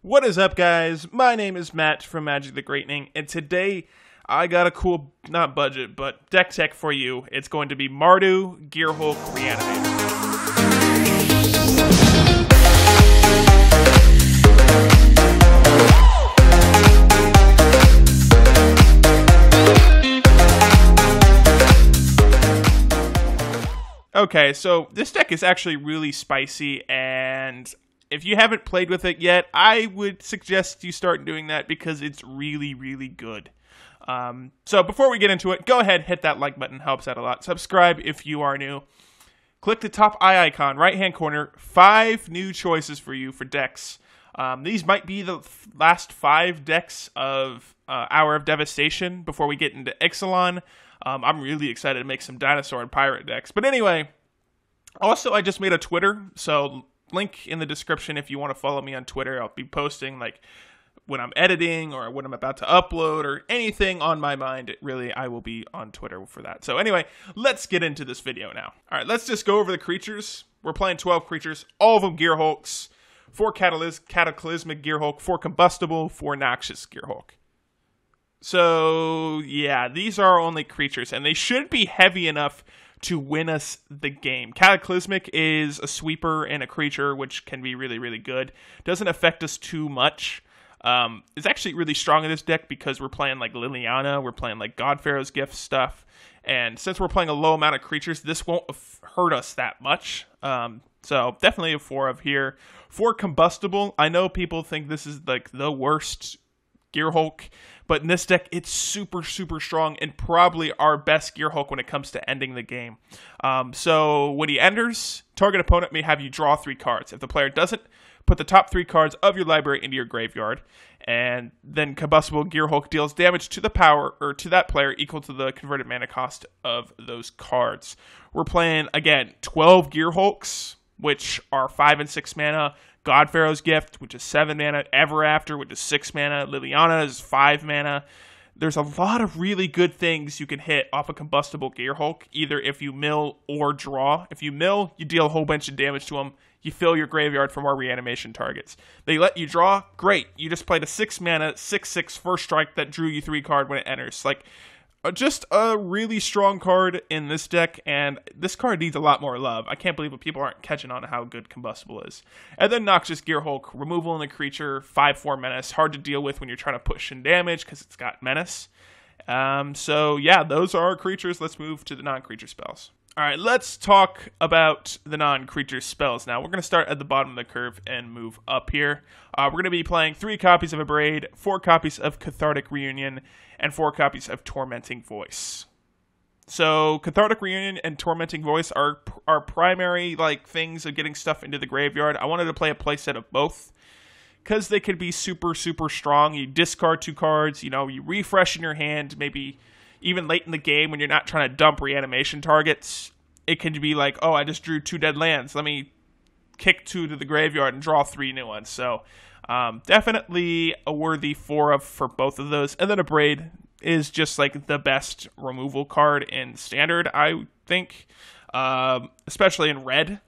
What is up, guys? My name is Matt from Magic the Greatening, and today I got a cool, not budget, but deck tech for you. It's going to be Mardu Gearhulk Re-Animator. Okay, so this deck is actually really spicy, and if you haven't played with it yet, I would suggest you start doing that because it's really, really good. So before we get into it, go ahead, hit that like button, helps out a lot. Subscribe if you are new. Click the top eye icon, right-hand corner, 5 new choices for you for decks. These might be the last 5 decks of Hour of Devastation before we get into Ixalan. I'm really excited to make some dinosaur and pirate decks. But anyway, also I just made a Twitter, so link in the description if you want to follow me on Twitter. I'll be posting like when I'm editing or when I'm about to upload or anything on my mind. I will be on Twitter for that. So anyway, let's get into this video now. All right, let's just go over the creatures. We're playing 12 creatures, all of them Gearhulks, 4 Cataclysmic Gearhulk, 4 Combustible, 4 Noxious Gearhulk. So yeah, these are only creatures, and they should be heavy enough to win us the game. Cataclysmic is a sweeper and a creature, which can be really, really good. Doesn't affect us too much. It's actually really strong in this deck because we're playing like Liliana, we're playing like Godpharaoh's Gift stuff, and since we're playing a low amount of creatures, this won't hurt us that much. So definitely a 4 of here. 4 Combustible. I know people think this is like the worst Gearhulk, but in this deck, it's super, super strong and probably our best Gearhulk when it comes to ending the game. So when he enters, target opponent may have you draw 3 cards. If the player doesn't, put the top 3 cards of your library into your graveyard, and then Combustible Gearhulk deals damage to the power or to that player equal to the converted mana cost of those cards. We're playing again 12 Gearhulks, which are 5 and 6 mana. Godpharaoh's Gift, which is 7 mana. Ever After, which is 6 mana. Liliana is 5 mana. There's a lot of really good things you can hit off a Combustible Gearhulk, either if you mill or draw. If you mill, you deal a whole bunch of damage to them. You fill your graveyard for more reanimation targets. They let you draw, great. You just played a 6 mana, 6/6 first strike that drew you 3 card when it enters. Like, just a really strong card in this deck, and this card needs a lot more love. I can't believe people aren't catching on to how good Combustible is. And then Noxious Gearhulk, removal in the creature, 5/4 menace, hard to deal with when you're trying to push in damage because it's got menace. So yeah, those are our creatures. Let's move to the non-creature spells. All right, let's talk about the non-creature spells now. We're going to start at the bottom of the curve and move up here. We're going to be playing 3 copies of Abrade, 4 copies of Cathartic Reunion, and 4 copies of Tormenting Voice. So Cathartic Reunion and Tormenting Voice are our primary things of getting stuff into the graveyard. I wanted to play a playset of both because they could be super, super strong. You discard 2 cards, you refresh in your hand, maybe even late in the game when you're not trying to dump reanimation targets. It can be like, oh, I just drew 2 dead lands. Let me kick 2 to the graveyard and draw 3 new ones. So definitely a worthy 4 for both of those. And then Abrade is just like the best removal card in Standard, I think, especially in red.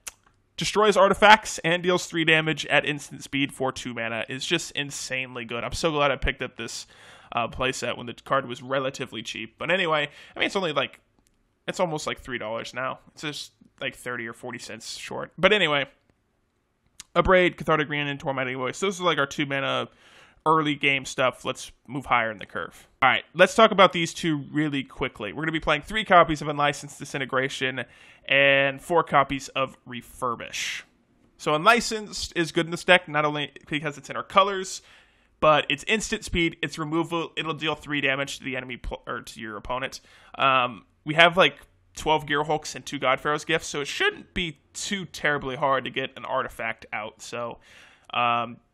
Destroys artifacts and deals 3 damage at instant speed for 2 mana. Is just insanely good. I'm so glad I picked up this playset when the card was relatively cheap. But anyway, I mean, it's only it's almost like $3 now. It's just like 30 or 40 cents short. But anyway, Abrade, Cathartic Reunion, and Tormenting Voice. Those are like our 2 mana early game stuff. Let's move higher in the curve. All right, let's talk about these 2 really quickly. We're going to be playing 3 copies of Unlicensed Disintegration and 4 copies of Refurbish. So Unlicensed is good in this deck, not only because it's in our colors, but it's instant speed, it's removal, it'll deal 3 damage to the enemy or to your opponent. We have 12 Gearhulks and 2 Godpharaoh's Gifts, so it shouldn't be too terribly hard to get an artifact out. So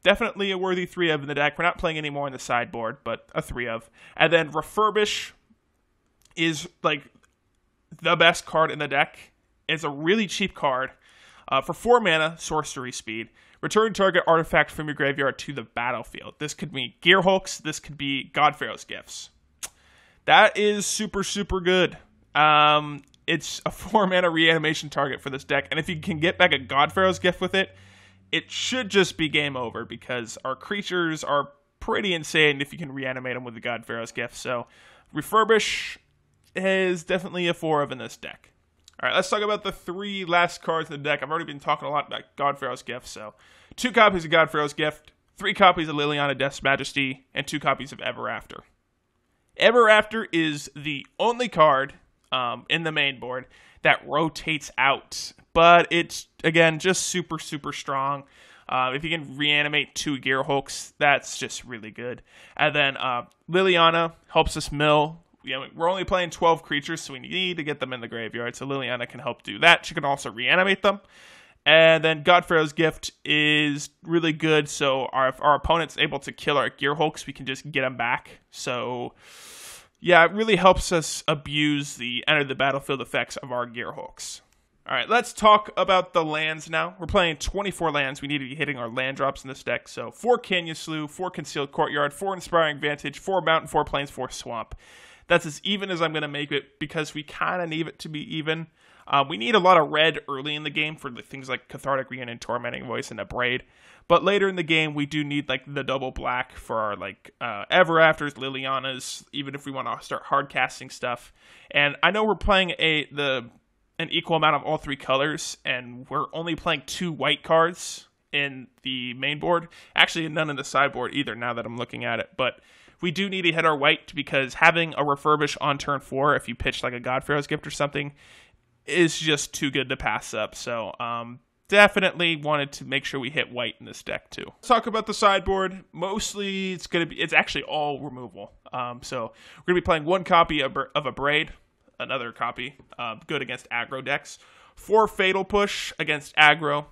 definitely a worthy 3 of in the deck. We're not playing any more in the sideboard, but a 3 of. And then Refurbish is the best card in the deck. It's a really cheap card. For 4 mana, sorcery speed. Return target artifact from your graveyard to the battlefield. This could be Gearhulks. This could be Godpharaoh's Gifts. That is super, super good. It's a 4 mana reanimation target for this deck. And if you can get back a Godpharaoh's Gift with it, it should just be game over because our creatures are pretty insane if you can reanimate them with the God Pharaoh's Gift. So Refurbish is definitely a 4 of in this deck. All right, let's talk about the 3 last cards in the deck. I've already been talking a lot about God Pharaoh's Gift. So 2 copies of God Pharaoh's Gift, 3 copies of Liliana Death's Majesty, and 2 copies of Ever After. Ever After is the only card in the main board that rotates out, but it's, again, just super, super strong. If you can reanimate 2 Gearhulks, that's just really good. And then Liliana helps us mill. We're only playing 12 creatures, so we need to get them in the graveyard, so Liliana can help do that. She can also reanimate them. And then God Pharaoh's Gift is really good, so if our opponent's able to kill our Gearhulks, we can just get them back. So yeah, it really helps us abuse the enter the battlefield effects of our Gearhulks. All right, let's talk about the lands now. We're playing 24 lands. We need to be hitting our land drops in this deck. So 4 Canyon Slough, 4 Concealed Courtyard, 4 Inspiring Vantage, 4 Mountain, 4 Plains, 4 Swamp. That's as even as I'm going to make it because we kind of need it to be even. We need a lot of red early in the game for things like Cathartic Reunion, Tormenting Voice, and Abrade. But later in the game, we do need like the double black for our Ever Afters, Lilianas, even if we want to start hard casting stuff. And I know we're playing an equal amount of all 3 colors, and we're only playing 2 white cards in the main board. Actually, none in the sideboard either, now that I'm looking at it. But we do need to hit our white because having a Refurbish on turn 4, if you pitch like a God Pharaoh's Gift or something, is just too good to pass up. So, definitely wanted to make sure we hit white in this deck too. Let's talk about the sideboard. Mostly, it's actually all removal. So we're gonna be playing 1 copy of Abrade, another copy, good against aggro decks. 4 Fatal Push against aggro.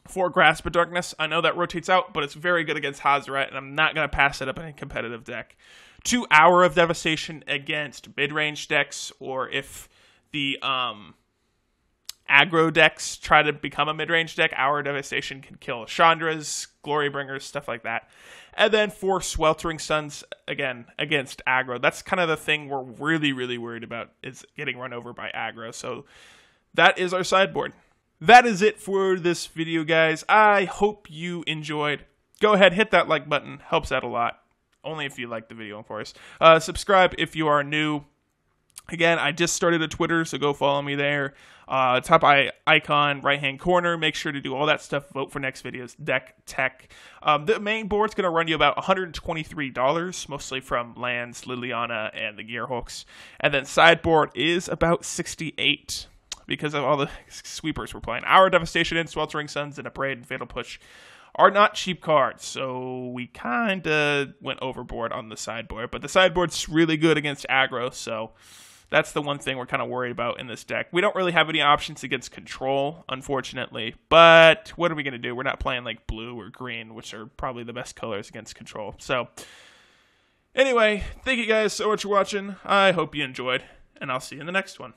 4 Grasp of Darkness. I know that rotates out, but it's very good against Hazoret, and I'm not gonna pass it up in a competitive deck. 2 Hour of Devastation against mid-range decks, or if the aggro decks try to become a mid-range deck, Hour Devastation can kill Chandras, Glorybringers, stuff like that. And then 4 Sweltering Suns, again, against aggro. That's kind of the thing we're really, really worried about, is getting run over by aggro. So that is our sideboard. That is it for this video, guys. I hope you enjoyed. Go ahead, hit that like button. Helps out a lot. Only if you like the video, of course. Subscribe if you are new. Again, I just started a Twitter, so go follow me there. Top icon, right-hand corner. Make sure to do all that stuff. Vote for next video's deck tech. The main board's going to run you about $123, mostly from lands, Liliana, and the Gearhulks. And then sideboard is about $68 because of all the sweepers we're playing. Our Devastation and Sweltering Suns and Abrade and Fatal Push are not cheap cards, so we kind of went overboard on the sideboard. But the sideboard's really good against aggro, so that's the one thing we're kind of worried about in this deck. We don't really have any options against control, unfortunately. But what are we going to do? We're not playing like blue or green, which are probably the best colors against control. So anyway, thank you guys so much for watching. I hope you enjoyed, and I'll see you in the next one.